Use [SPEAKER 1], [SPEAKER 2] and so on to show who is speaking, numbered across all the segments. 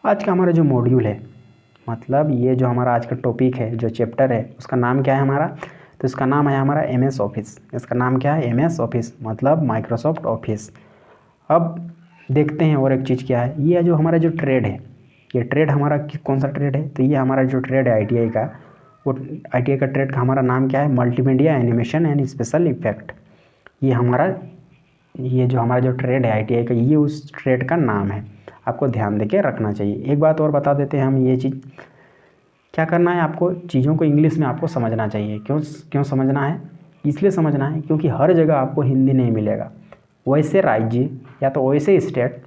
[SPEAKER 1] आज का हमारा जो मॉड्यूल है, मतलब ये जो हमारा आज का टॉपिक है, जो चैप्टर है, उसका नाम क्या है हमारा? तो इसका नाम है हमारा MS ऑफिस। इसका नाम क्या है? MS ऑफिस, मतलब माइक्रोसॉफ्ट ऑफिस। अब देखते हैं और एक चीज़ क्या है, ये जो हमारा जो ट्रेड है, ये ट्रेड हमारा कौन सा ट्रेड है? तो ये हमारा जो ट्रेड है ITI का, वो ITI का ट्रेड का हमारा नाम क्या है? Multimedia animation and special effect. ये जो हमारा जो ट्रेड है ITI का, ये उस ट्रेड का नाम है। आपको ध्यान देके रखना चाहिए। एक बात और बता देते हैं हम, ये चीज़ क्या करना है आपको, चीज़ों को इंग्लिश में आपको समझना चाहिए। क्यों समझना है? इसलिए समझना है क्योंकि हर जगह आपको हिंदी नहीं मिलेगा। वैसे राज्य या तो वैसे स्टेट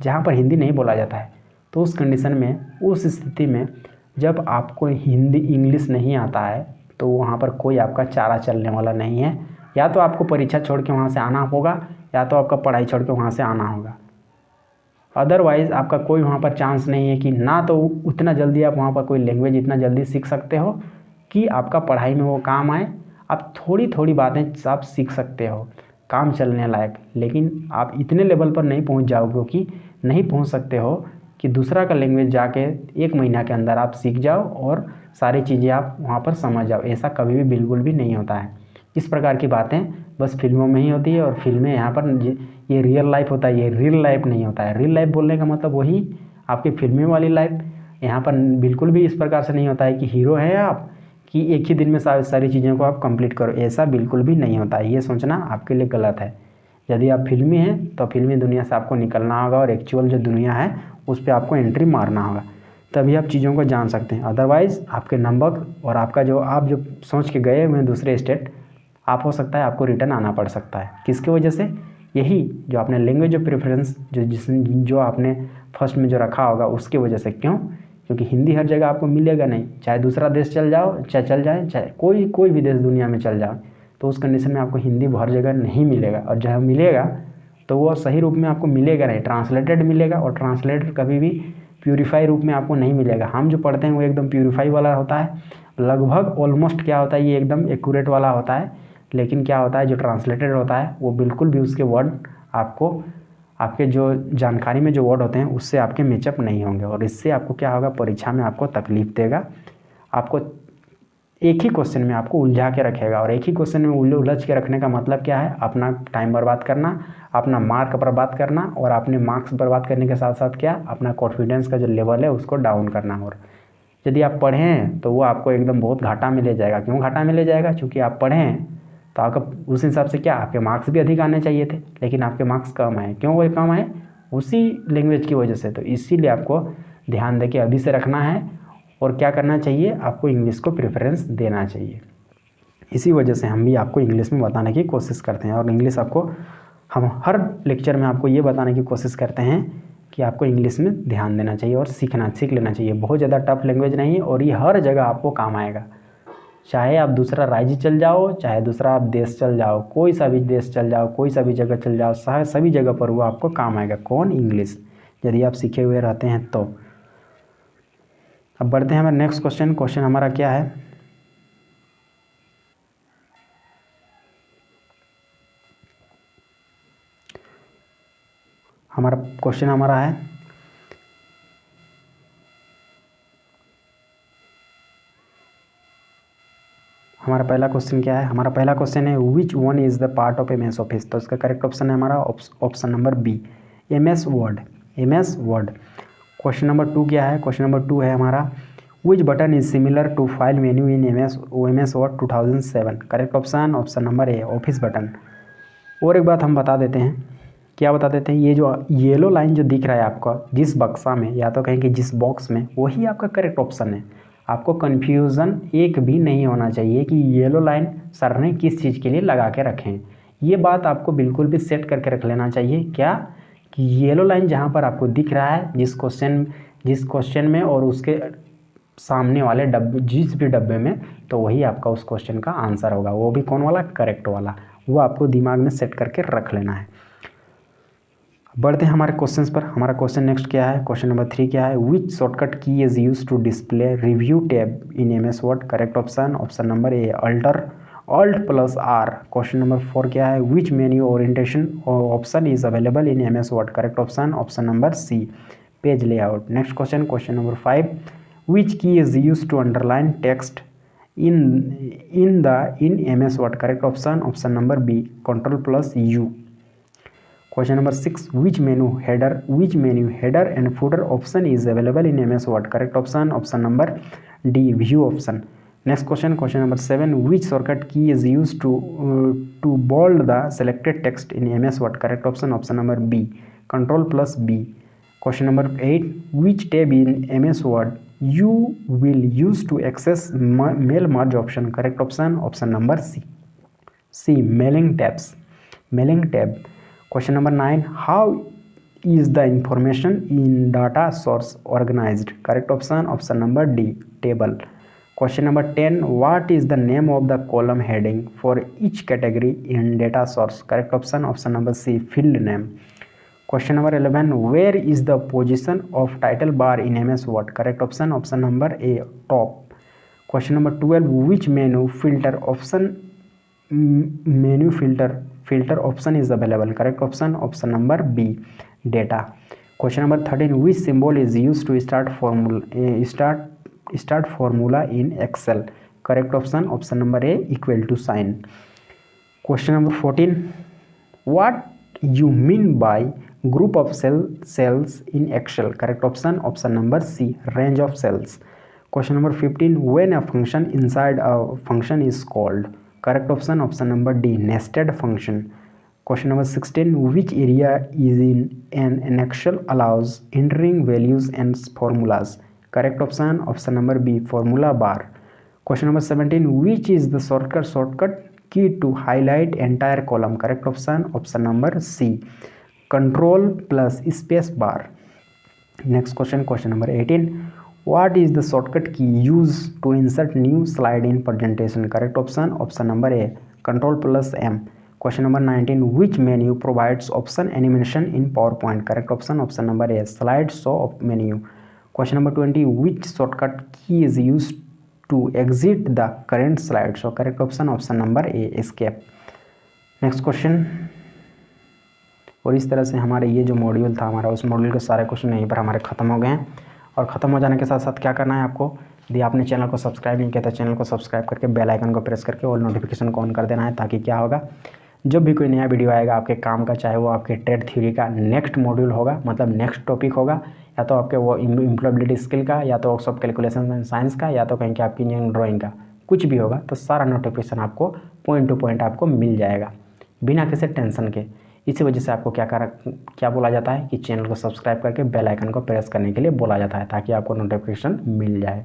[SPEAKER 1] जहाँ पर हिंदी नहीं बोला जाता है, तो उस कंडीशन में, उस स्थिति में जब आपको हिंदी इंग्लिश नहीं आता है, तो वहाँ पर कोई आपका चारा चलने वाला नहीं है। या तो आपको परीक्षा छोड़ के वहाँ से आना होगा, या तो आपका पढ़ाई छोड़ के वहाँ से आना होगा। अदरवाइज़ आपका कोई वहाँ पर चांस नहीं है कि ना तो उतना जल्दी आप वहाँ पर कोई लैंग्वेज इतना जल्दी सीख सकते हो कि आपका पढ़ाई में वो काम आए। आप थोड़ी थोड़ी बातें आप सीख सकते हो काम चलने लायक, लेकिन आप इतने लेवल पर नहीं पहुँच जाओगे, क्योंकि नहीं पहुँच सकते हो कि दूसरा का लैंग्वेज जाके 1 महीना के अंदर आप सीख जाओ और सारी चीज़ें आप वहाँ पर समझ जाओ। ऐसा कभी भी बिल्कुल भी नहीं होता है। इस प्रकार की बातें बस फिल्मों में ही होती है, और फिल्में यहाँ पर ये रियल लाइफ होता है, ये रियल लाइफ नहीं होता है। रियल लाइफ बोलने का मतलब वही आपकी फिल्में वाली लाइफ। यहाँ पर बिल्कुल भी इस प्रकार से नहीं होता है कि हीरो हैं आप, कि एक ही दिन में सारी चीज़ों को आप कंप्लीट करो। ऐसा बिल्कुल भी नहीं होता है। ये सोचना आपके लिए गलत है। यदि आप फिल्मी हैं तो फिल्मी दुनिया से आपको निकलना होगा, और एक्चुअल जो दुनिया है उस पर आपको एंट्री मारना होगा, तभी आप चीज़ों को जान सकते हैं। अदरवाइज़ आपके नंबर और आपका जो आप जो सोच के गए हुए हैं दूसरे स्टेट, आप हो सकता है आपको रिटर्न आना पड़ सकता है। किसकी वजह से? यही जो आपने लैंग्वेज जो प्रेफरेंस जो आपने फर्स्ट में जो रखा होगा उसकी वजह से। क्यों? क्योंकि हिंदी हर जगह आपको मिलेगा नहीं। चाहे दूसरा देश चल जाओ, चाहे चल जाए, चाहे कोई भी देश दुनिया में चल जाओ, तो उस कंडीशन में आपको हिंदी हर जगह नहीं मिलेगा। और जहाँ मिलेगा तो वो सही रूप में आपको मिलेगा नहीं, ट्रांसलेटेड मिलेगा। और ट्रांसलेटेड कभी भी प्यूरीफाई रूप में आपको नहीं मिलेगा। हम जो पढ़ते हैं वो एकदम प्यूरीफाई वाला होता है, लगभग ऑलमोस्ट क्या होता है, ये एकदम एक्यूरेट वाला होता है। लेकिन क्या होता है, जो ट्रांसलेटेड होता है वो बिल्कुल भी उसके वर्ड आपको, आपके जो जानकारी में जो वर्ड होते हैं उससे आपके मैचअप नहीं होंगे, और इससे आपको क्या होगा, परीक्षा में आपको तकलीफ देगा। आपको एक ही क्वेश्चन में आपको उलझा के रखेगा, और एक ही क्वेश्चन में उलझ के रखने का मतलब क्या है? अपना टाइम बर्बाद करना, अपना मार्क बर्बाद करना, और अपने मार्क्स बर्बाद करने के साथ साथ क्या, अपना कॉन्फिडेंस का जो लेवल है उसको डाउन करना। और यदि आप पढ़े हैं तो वो आपको एकदम बहुत घाटा में ले जाएगा। क्यों घाटा में ले जाएगा? क्योंकि आप पढ़े हैं तो आपका उस हिसाब से क्या, आपके मार्क्स भी अधिक आने चाहिए थे, लेकिन आपके मार्क्स कम आए। क्यों वो कम आए? उसी लैंग्वेज की वजह से। तो इसीलिए आपको ध्यान देके अभी से रखना है, और क्या करना चाहिए, आपको इंग्लिश को प्रेफरेंस देना चाहिए। इसी वजह से हम भी आपको इंग्लिश में बताने की कोशिश करते हैं, और इंग्लिश आपको हम हर लेक्चर में आपको ये बताने की कोशिश करते हैं कि आपको इंग्लिश में ध्यान देना चाहिए और सीख लेना चाहिए। बहुत ज़्यादा टफ लैंग्वेज नहीं है, और ये हर जगह आपको काम आएगा। चाहे आप दूसरा राज्य चल जाओ, चाहे दूसरा आप देश चल जाओ, कोई सा भी देश चल जाओ, कोई सा भी जगह चल जाओ, सभी जगह पर वो आपको काम आएगा। कौन? इंग्लिश, यदि आप सीखे हुए रहते हैं तो। अब बढ़ते हैं हमारे नेक्स्ट क्वेश्चन हमारा क्या है? हमारा क्वेश्चन हमारा है, हमारा पहला क्वेश्चन क्या है? हमारा पहला क्वेश्चन है, which one is the part of MS office. तो इसका करेक्ट ऑप्शन है हमारा option number B, MS word. MS word. Question number 2 क्या है? क्वेश्चन नंबर 2 है हमारा, which button is similar to file menu in MS word 2007। Correct option number A, office button. और एक बात हम बता देते हैं, क्या बता देते हैं, ये जो येलो लाइन जो दिख रहा है आपका जिस बक्सा में, या तो कहें कि जिस बॉक्स में, वही आपका करेक्ट ऑप्शन है। आपको कन्फ्यूज़न एक भी नहीं होना चाहिए कि येलो लाइन सर ने किस चीज़ के लिए लगा के रखे हैं। ये बात आपको बिल्कुल भी सेट करके रख लेना चाहिए, क्या, कि येलो लाइन जहाँ पर आपको दिख रहा है जिस क्वेश्चन में, और उसके सामने वाले डब्बे, जिस भी डब्बे में, तो वही आपका उस क्वेश्चन का आंसर होगा। वो भी कौन वाला? करेक्ट वाला। वो आपको दिमाग में सेट करके रख लेना है। बढ़ते हैं हमारे क्वेश्चंस पर। हमारा क्वेश्चन नेक्स्ट क्या है? क्वेश्चन नंबर 3 क्या है? Which shortcut key is use to display review tab in MS Word. Correct option number A, Alt+R। Question number 4 क्या है? Which menu orientation option is available in MS Word. Correct option number C, page layout. Next question, question number 5, which key is use to underline text in MS Word? Correct option, option number B, Ctrl+U. Question number 6, which menu header and footer option is available in MS Word? Correct option, option number D, view option. Next question, question number 7, which shortcut key is used to bold the selected text in MS Word? Correct option, option number B, Ctrl+B. Question number 8, which tab in MS Word you will use to access mail merge option? Correct option, option number C, mailing tab. Question number 9, how is the information in data source organized? Correct option, option number D, table. Question number 10, what is the name of the column heading for each category in data source? Correct option, option number C, field name. Question number 11, where is the position of title bar in MS Word? Correct option, option number A, top. Question number 12, which menu filter option is available? Correct option, option number B, data. Question number 13, which symbol is used to start formula in Excel? Correct option, option number A, equal to sign. Question number 14, what you mean by group of cells in Excel? Correct option, option number C, range of cells. Question number 15, when a function inside a function is called? Correct option, option number D, nested function. Question number 16, which area is in Excel allows entering values and formulas? Correct option, option number B, formula bar. Question number 17, which is the shortcut key to highlight entire column? Correct option, option number C, Ctrl+space bar. Next question, question number 18, what is the shortcut key used to insert new slide in presentation? Correct option, option number A, Ctrl+M. Question number 19, which menu provides option animation in PowerPoint? Correct option, option number A, slide show menu. Question number 20, which shortcut key is used to exit the current slide? So correct option, option number A, escape. Next question. और इस तरह से हमारे ये जो module था हमारा, उस मॉड्यूल के सारे क्वेश्चन यहीं पर हमारे ख़त्म हो गए हैं। और ख़त्म हो जाने के साथ साथ क्या करना है आपको, यदि आपने चैनल को सब्सक्राइब नहीं किया तो चैनल को सब्सक्राइब करके बेल आइकन को प्रेस करके ऑल नोटिफिकेशन को ऑन कर देना है, ताकि क्या होगा, जब भी कोई नया वीडियो आएगा आपके काम का, चाहे वो आपके ट्रेड थ्योरी का नेक्स्ट मॉड्यूल होगा, मतलब नेक्स्ट टॉपिक होगा, या तो आपके वो इम्प्लॉयबिलिटी स्किल का, या तो वर्कशॉप कैलकुलेशन एंड साइंस का, या तो कहीं के आपकी इंजीनियरिंग ड्राइंग का, कुछ भी होगा, तो सारा नोटिफिकेशन आपको पॉइंट टू पॉइंट आपको मिल जाएगा बिना किसी टेंशन के। इसी वजह से आपको क्या बोला जाता है कि चैनल को सब्सक्राइब करके बेल आइकन को प्रेस करने के लिए बोला जाता है, ताकि आपको नोटिफिकेशन मिल जाए।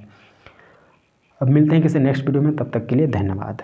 [SPEAKER 1] अब मिलते हैं किसी नेक्स्ट वीडियो में, तब तक के लिए धन्यवाद।